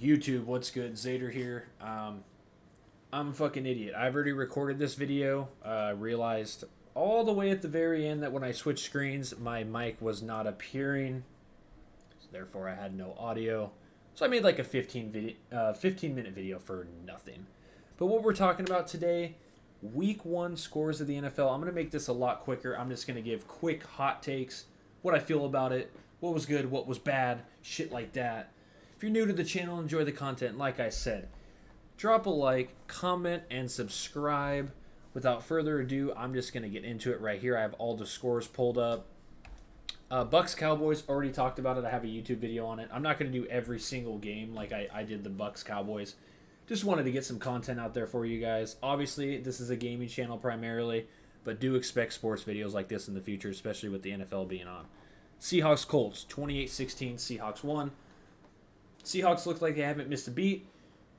YouTube, what's good? Zader here. I'm a fucking idiot. I've already recorded this video. Realized all the way at the very end that when I switched screens, my mic was not appearing. So therefore, I had no audio. So I made like a 15-minute video for nothing. But what we're talking about today, Week 1 scores of the NFL. I'm going to make this a lot quicker. I'm just going to give quick hot takes, what I feel about it, what was good, what was bad, shit like that. If you're new to the channel, enjoy the content. Like I said, drop a like, comment, and subscribe. Without further ado, I'm just going to get into it right here. I have all the scores pulled up. Bucks Cowboys, already talked about it. I have a YouTube video on it. I'm not going to do every single game like I did the Bucks Cowboys. Just wanted to get some content out there for you guys. Obviously, this is a gaming channel primarily, but do expect sports videos like this in the future, especially with the NFL being on. Seahawks Colts, 28-16. Seahawks won. Seahawks look like they haven't missed a beat.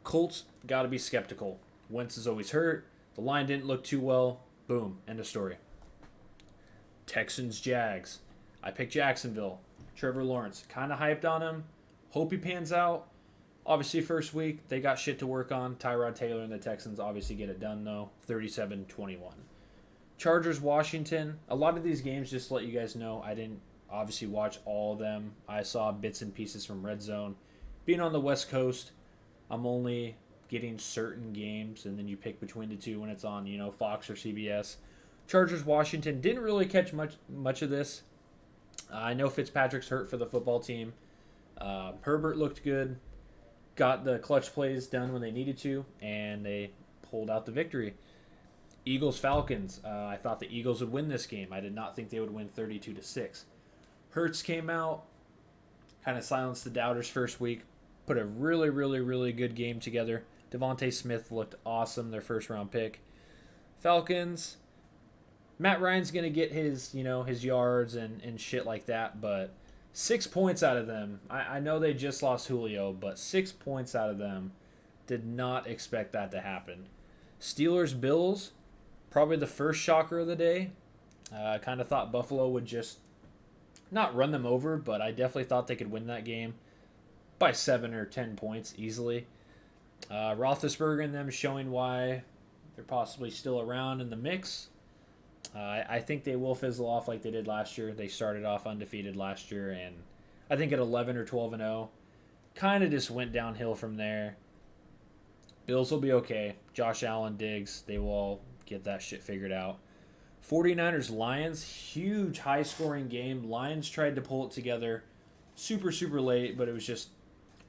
Colts got to be skeptical. Wentz is always hurt. The line didn't look too well. Boom. End of story. Texans Jags. I picked Jacksonville. Trevor Lawrence. Kind of hyped on him. Hope he pans out. Obviously, first week, they got shit to work on. Tyrod Taylor and the Texans obviously get it done, though. 37-21. Chargers Washington. A lot of these games, just to let you guys know, I didn't obviously watch all of them. I saw bits and pieces from Red Zone. Being on the West Coast, I'm only getting certain games, and then you pick between the two when it's on, Fox or CBS. Chargers Washington, didn't really catch much of this. I know Fitzpatrick's hurt for the football team. Herbert looked good, got the clutch plays done when they needed to, and they pulled out the victory. Eagles Falcons. I thought the Eagles would win this game. I did not think they would win 32-6. Hurts came out, kind of silenced the doubters first week. Put a really, really, really good game together. Devontae Smith looked awesome, their first-round pick. Falcons, Matt Ryan's going to get his yards and shit like that, but 6 points out of them. I know they just lost Julio, but 6 points out of them. Did not expect that to happen. Steelers Bills, probably the first shocker of the day. I kind of thought Buffalo would just not run them over, but I definitely thought they could win that game by 7 or 10 points easily. Roethlisberger and them showing why they're possibly still around in the mix. I think they will fizzle off like they did last year. They started off undefeated last year, and I think at 11 or 12-0, kind of just went downhill from there. Bills will be okay. Josh Allen, Diggs, they will all get that shit figured out. 49ers Lions, huge high-scoring game. Lions tried to pull it together super, super late, but it was just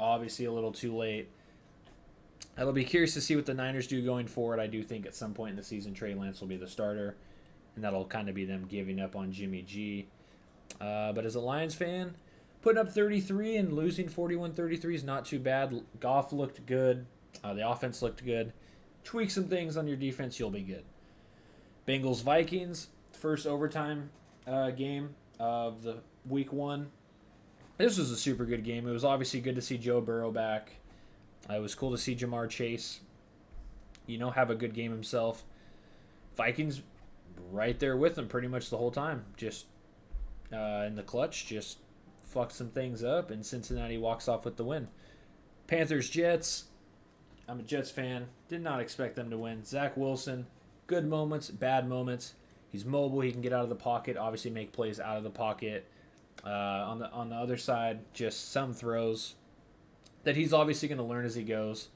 obviously a little too late. I'll be curious to see what the Niners do going forward. I do think at some point in the season, Trey Lance will be the starter, and that'll kind of be them giving up on Jimmy G. But as a Lions fan, putting up 33 and losing 41-33 is not too bad. Goff looked good. The offense looked good. Tweak some things on your defense, you'll be good. Bengals Vikings, first overtime game of the Week 1. This was a super good game. It was obviously good to see Joe Burrow back. It was cool to see Jamar Chase, have a good game himself. Vikings right there with him pretty much the whole time. Just in the clutch, just fucked some things up, and Cincinnati walks off with the win. Panthers Jets. I'm a Jets fan. Did not expect them to win. Zach Wilson, good moments, bad moments. He's mobile. He can get out of the pocket. Obviously, make plays out of the pocket. On the other side, just some throws that he's obviously going to learn as he goes,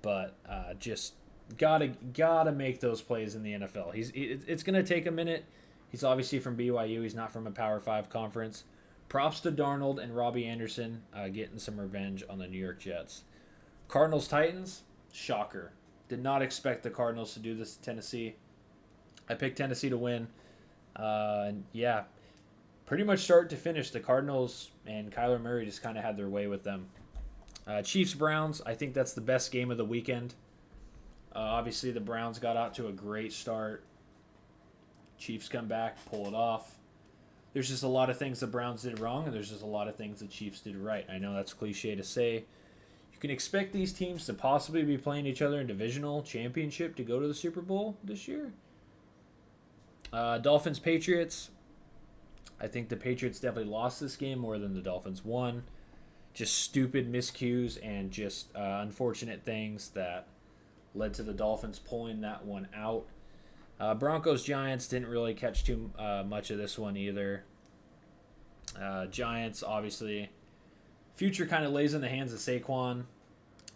but just gotta make those plays in the NFL. It's going to take a minute. He's obviously from BYU. He's not from a Power 5 conference. Props to Darnold and Robbie Anderson getting some revenge on the New York Jets. Cardinals Titans, shocker. Did not expect the Cardinals to do this to Tennessee. I picked Tennessee to win. And yeah, pretty much start to finish, the Cardinals and Kyler Murray just kind of had their way with them. Chiefs Browns, I think that's the best game of the weekend. Obviously, the Browns got out to a great start. Chiefs come back, pull it off. There's just a lot of things the Browns did wrong, and there's just a lot of things the Chiefs did right. I know that's cliche to say. You can expect these teams to possibly be playing each other in divisional championship to go to the Super Bowl this year. Dolphins Patriots. I think the Patriots definitely lost this game more than the Dolphins won. just stupid miscues and just unfortunate things that led to the Dolphins pulling that one out. Broncos Giants didn't really catch too much of this one either. Giants, obviously, future kind of lays in the hands of Saquon.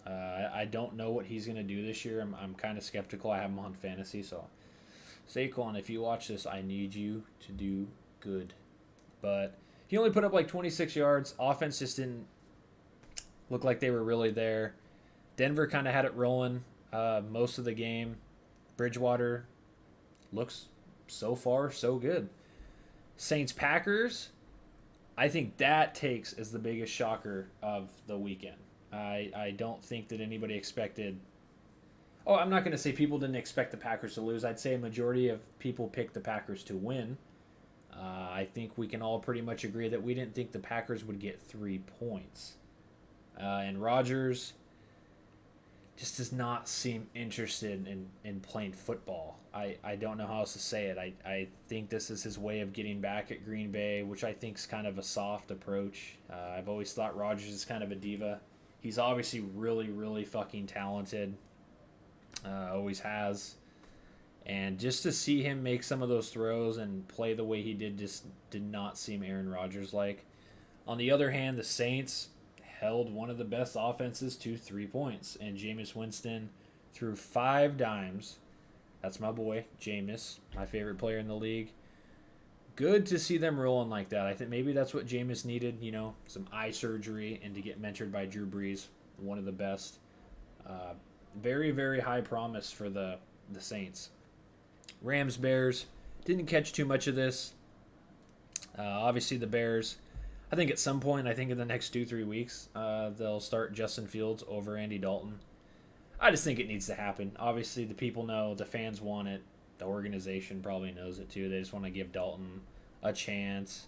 I don't know what he's going to do this year. I'm kind of skeptical. I have him on fantasy, so Saquon, if you watch this, I need you to do good. But he only put up like 26 yards. Offense just didn't look like they were really there. Denver kind of had it rolling most of the game. Bridgewater looks so far so good. Saints Packers, I think that takes as the biggest shocker of the weekend. I don't think that anybody expected. Oh, I'm not going to say people didn't expect the Packers to lose. I'd say a majority of people picked the Packers to win. I think we can all pretty much agree that we didn't think the Packers would get 3 points. And Rodgers just does not seem interested in playing football. I don't know how else to say it. I think this is his way of getting back at Green Bay, which I think is kind of a soft approach. I've always thought Rodgers is kind of a diva. He's obviously really, really fucking talented. Always has. And just to see him make some of those throws and play the way he did just did not seem Aaron Rodgers like. On the other hand, the Saints held one of the best offenses to 3 points. And Jameis Winston threw 5 dimes. That's my boy, Jameis, my favorite player in the league. Good to see them rolling like that. I think maybe that's what Jameis needed, some eye surgery and to get mentored by Drew Brees, one of the best. Very, very high promise for the Saints. Rams, Bears, didn't catch too much of this. Obviously, the Bears, I think at some point, I think in the next 2-3 weeks, they'll start Justin Fields over Andy Dalton. I just think it needs to happen. Obviously, the people know, the fans want it. The organization probably knows it too. They just want to give Dalton a chance.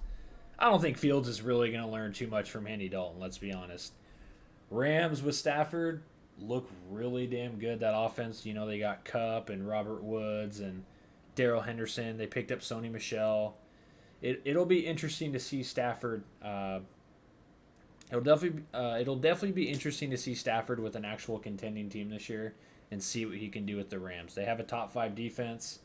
I don't think Fields is really going to learn too much from Andy Dalton, let's be honest. Rams with Stafford look really damn good. That offense, they got Kupp and Robert Woods and Darrell Henderson. They picked up Sony Michel. It'll be interesting to see Stafford. It'll definitely be interesting to see Stafford with an actual contending team this year and see what he can do with the Rams. They have a top 5 defense.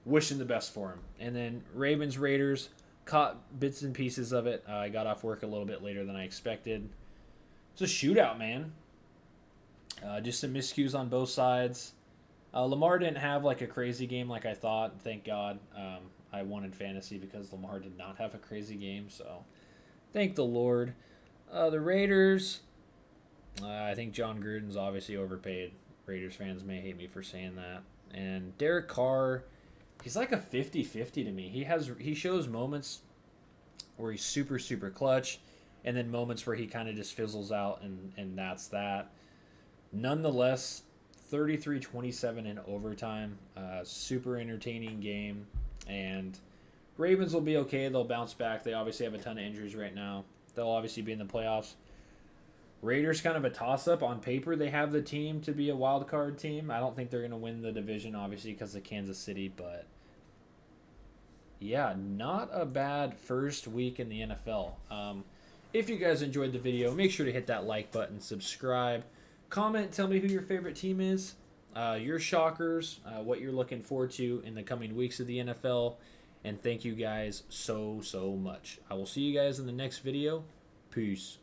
Wishing the best for him. And then Ravens, Raiders, caught bits and pieces of it. I got off work a little bit later than I expected. It's a shootout, man. Just some miscues on both sides. Lamar didn't have like a crazy game like I thought. Thank God. I wanted fantasy because Lamar did not have a crazy game. So thank the Lord. The Raiders, I think John Gruden's obviously overpaid. Raiders fans may hate me for saying that. And Derek Carr, he's like a 50-50 to me. He shows moments where he's super, super clutch, and then moments where he kind of just fizzles out, and that's that. Nonetheless, 33-27 in overtime. Super entertaining game. And Ravens will be okay. They'll bounce back. They obviously have a ton of injuries right now. They'll obviously be in the playoffs. Raiders kind of a toss-up. On paper, they have the team to be a wild card team. I don't think they're going to win the division, obviously, because of Kansas City. But, yeah, not a bad first week in the NFL. If you guys enjoyed the video, make sure to hit that like button, subscribe, comment, tell me who your favorite team is, your shockers, what you're looking forward to in the coming weeks of the NFL. And thank you guys so, so much. I will see you guys in the next video. Peace.